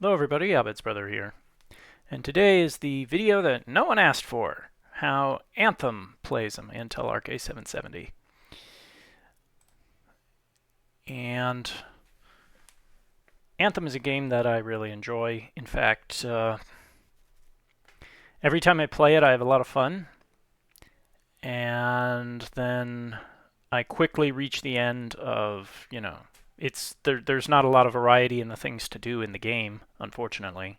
Hello everybody, Abed's brother here. And today is the video that no one asked for, how Anthem plays on my Intel Arc A770. And Anthem is a game that I really enjoy. In fact, every time I play it I have a lot of fun. And then I quickly reach the end of, there's not a lot of variety in the things to do in the game, unfortunately.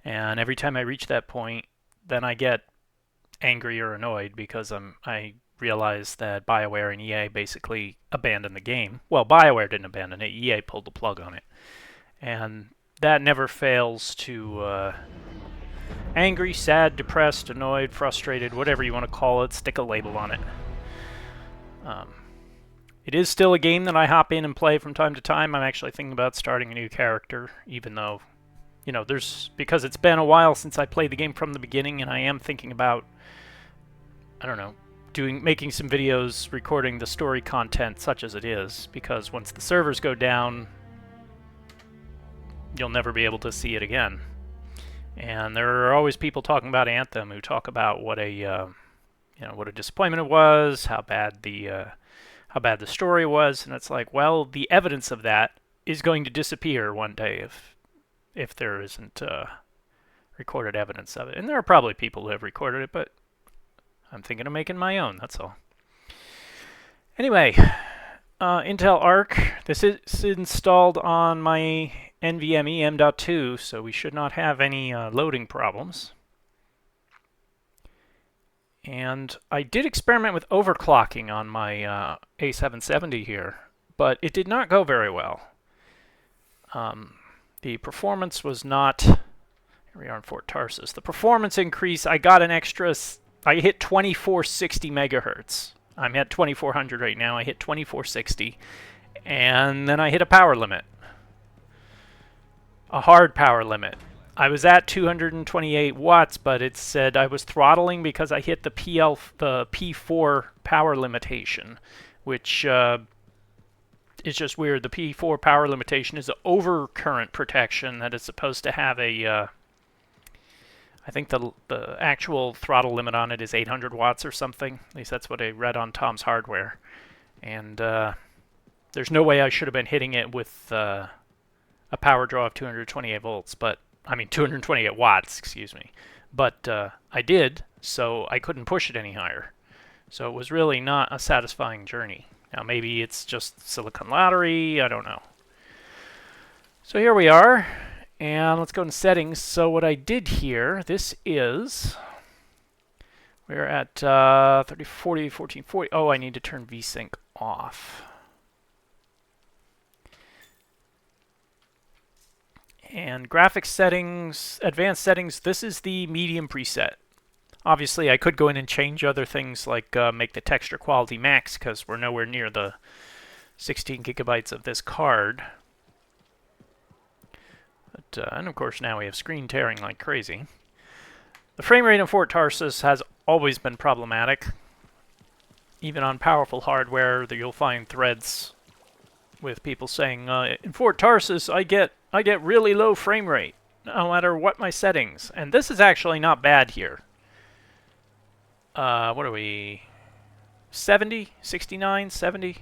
And every time I reach that point, then I get angry or annoyed because I realize that BioWare and EA basically abandoned the game. Well, BioWare didn't abandon it, EA pulled the plug on it. And that never fails to angry, sad, depressed, annoyed, frustrated, whatever you want to call it, stick a label on it. It is still a game that I hop in and play from time to time. I'm actually thinking about starting a new character, even though, because it's been a while since I played the game from the beginning, and I am thinking about, making some videos recording the story content such as it is, because once the servers go down, you'll never be able to see it again. And there are always people talking about Anthem who talk about what a disappointment it was, how bad the story was, and it's like, well, the evidence of that is going to disappear one day if there isn't recorded evidence of it. And there are probably people who have recorded it, but I'm thinking of making my own, that's all. Anyway, Intel Arc. This is installed on my nvme M.2, so we should not have any loading problems. And I did experiment with overclocking on my A770 here, but it did not go very well. The performance was not... Here we are in Fort Tarsis. The performance increase, I got an extra... I hit 2460 megahertz. I'm at 2400 right now. I hit 2460. And then I hit a power limit. A hard power limit. I was at 228 watts, but it said I was throttling because I hit the P4 power limitation, which is just weird. The P4 power limitation is an overcurrent protection that is supposed to have a, I think the actual throttle limit on it is 800 watts or something. At least that's what I read on Tom's Hardware. And there's no way I should have been hitting it with a power draw of 228 volts, but 228 watts, excuse me. But I did, so I couldn't push it any higher. So it was really not a satisfying journey. Now maybe it's just silicon lottery, I don't know. So here we are, and let's go into settings. So what I did here, we're at 3040 1440. Oh, I need to turn VSync off. And graphics settings, advanced settings, this is the medium preset. Obviously, I could go in and change other things like make the texture quality max, because we're nowhere near the 16 gigabytes of this card. But, and of course, now we have screen tearing like crazy. The frame rate in Fort Tarsis has always been problematic. Even on powerful hardware, you'll find threads with people saying, in Fort Tarsis, I get really low frame rate, no matter what my settings. And this is actually not bad here. What are we? 70? 69? 70?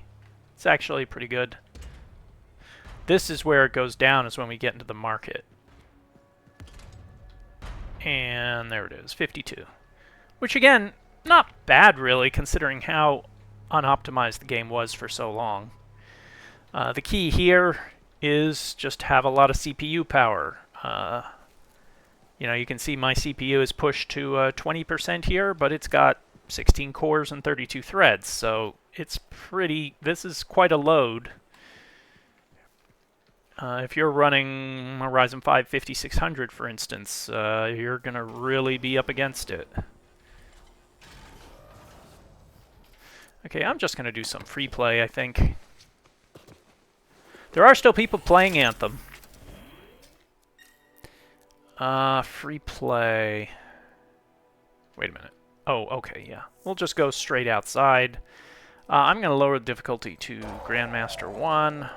It's actually pretty good. This is where it goes down, is when we get into the market. And there it is, 52. Which again, not bad really, considering how unoptimized the game was for so long. The key here is just have a lot of CPU power. You can see my CPU is pushed to 20% here, but it's got 16 cores and 32 threads, so it's pretty... This is quite a load. If you're running a Ryzen 5 5600, for instance, you're going to really be up against it. Okay, I'm just going to do some free play, I think. There are still people playing Anthem. Free play. Wait a minute. Oh, okay, yeah. We'll just go straight outside. I'm going to lower the difficulty to Grandmaster 1.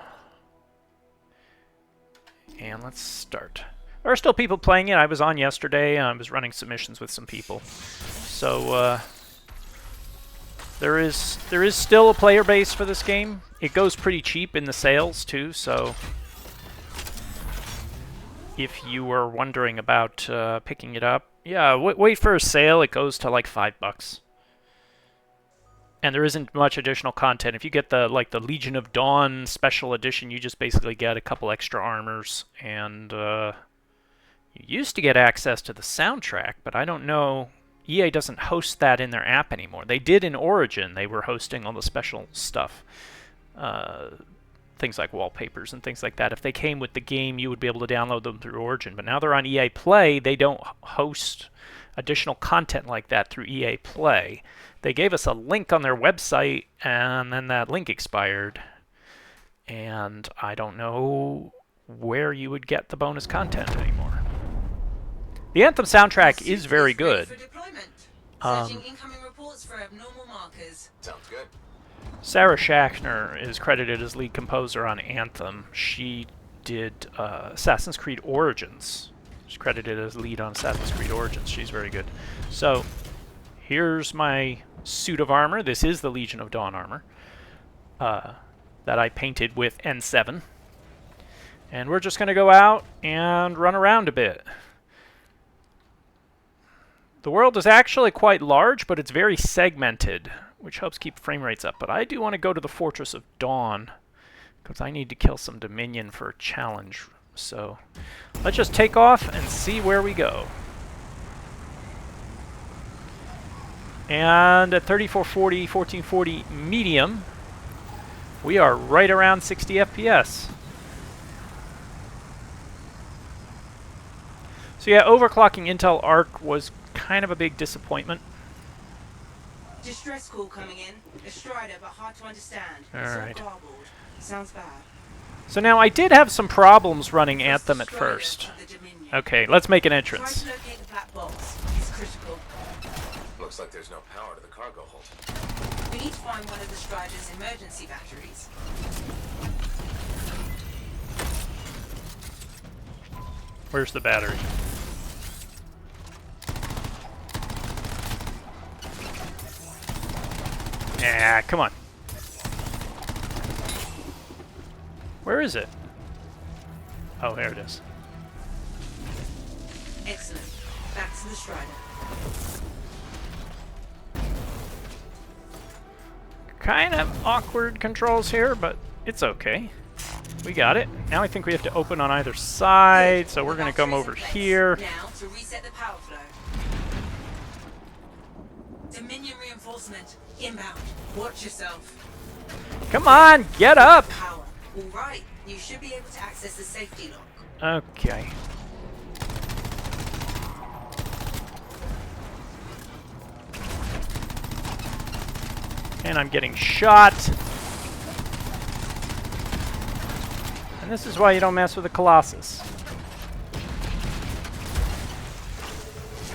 And let's start. There are still people playing it. I was on yesterday. I was running submissions with some people. So there is still a player base for this game. It goes pretty cheap in the sales too, so if you were wondering about picking it up, yeah, wait for a sale. It goes to like $5. And there isn't much additional content. If you get the Legion of Dawn special edition, you just basically get a couple extra armors, and you used to get access to the soundtrack, but I don't know. EA doesn't host that in their app anymore. They did in Origin. They were hosting all the special stuff. Things like wallpapers and things like that. If they came with the game, you would be able to download them through Origin. But now they're on EA Play. They don't host additional content like that through EA Play. They gave us a link on their website, and then that link expired. And I don't know where you would get the bonus content anymore. The Anthem soundtrack is very good. Incoming reports for abnormal markers. Sounds good. Sarah Schachner is credited as lead composer on Anthem. She did Assassin's Creed Origins. She's credited as lead on Assassin's Creed Origins. She's very good. So here's my suit of armor. This is the Legion of Dawn armor that I painted with N7. And we're just going to go out and run around a bit. The world is actually quite large, but it's very segmented, which helps keep frame rates up. But I do want to go to the Fortress of Dawn, because I need to kill some Dominion for a challenge. So let's just take off and see where we go. And at 3440, 1440 medium, we are right around 60 FPS. So yeah, overclocking Intel Arc was kind of a big disappointment. Distress call coming in. A Strider, but hard to understand. Alright. Sounds bad. So now I did have some problems running Anthem at first. Okay, let's make an entrance. Try to locate the black box. It's critical. Looks like there's no power to the cargo hold. We need to find one of the Strider's emergency batteries. Where's the battery? Yeah, come on. Where is it? Oh, there it is. Excellent. Back to the Strider. Kind of awkward controls here, but it's okay. We got it. Now I think we have to open on either side, so we're going to come over here. Now to reset the power flow. Dominion reinforcement inbound. Watch yourself. Come on, get up! Power. All right. You should be able to access the safety lock. Okay. And I'm getting shot. And this is why you don't mess with a Colossus.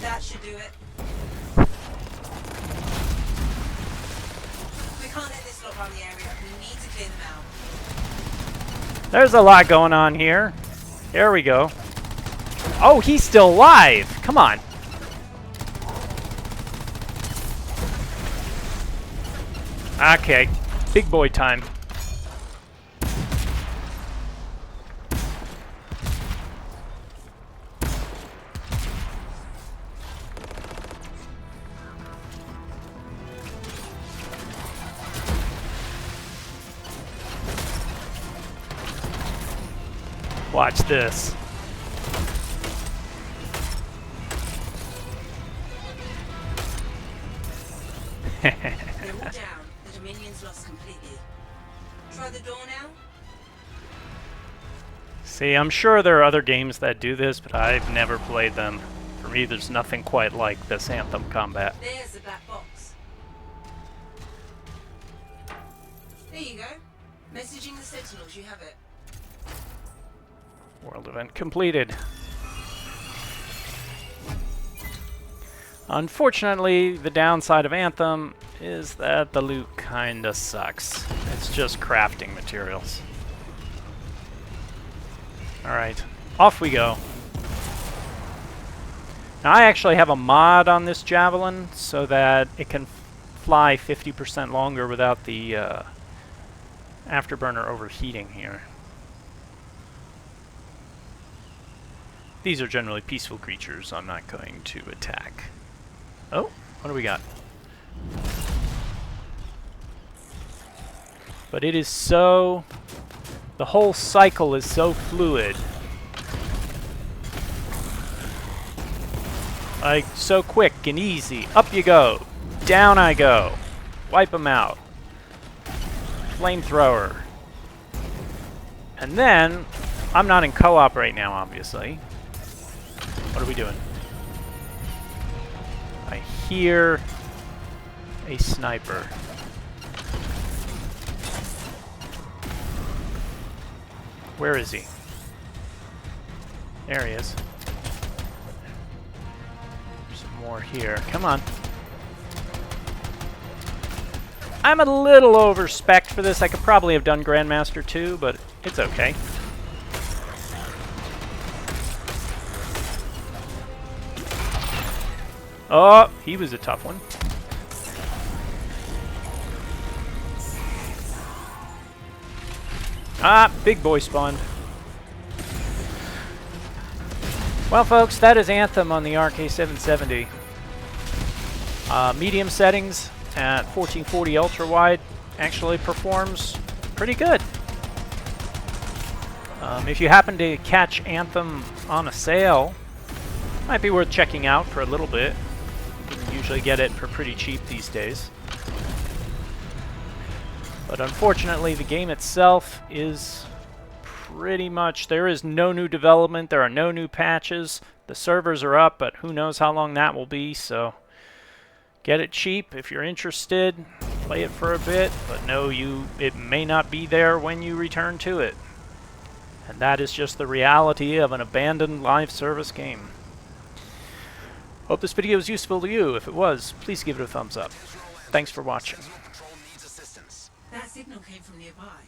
That should do it. We can't let this lot run the area. We need to clear them out. There's a lot going on here. There we go. Oh, he's still alive! Come on. Okay. Big boy time. Watch this. They're all down. The Dominion's lost completely. Try the door now. See, I'm sure there are other games that do this, but I've never played them. For me, there's nothing quite like this Anthem combat. There's the black box. There you go. Messaging the Sentinels, you have it. World event completed. Unfortunately, the downside of Anthem is that the loot kinda sucks. It's just crafting materials. Alright, off we go. Now, I actually have a mod on this Javelin so that it can fly 50% longer without the afterburner overheating here. These are generally peaceful creatures. I'm not going to attack. Oh, what do we got? But it is so... the whole cycle is so fluid. Like, so quick and easy. Up you go. Down I go. Wipe them out. Flamethrower. And then, I'm not in co-op right now, obviously. What are we doing? I hear a sniper. Where is he? There he is. There's some more here. Come on. I'm a little over-spec'd for this. I could probably have done Grandmaster 2, but it's okay. Oh, he was a tough one. Ah, big boy spawned. Well, folks, that is Anthem on the A770. Medium settings at 1440 ultra-wide actually performs pretty good. If you happen to catch Anthem on a sale, might be worth checking out for a little bit. You can usually get it for pretty cheap these days. But unfortunately, the game itself is pretty much... there is no new development, there are no new patches. The servers are up, but who knows how long that will be, so... get it cheap if you're interested. Play it for a bit, but know it may not be there when you return to it. And that is just the reality of an abandoned live service game. Hope this video was useful to you. If it was, please give it a thumbs up. Thanks for watching. That signal came from nearby.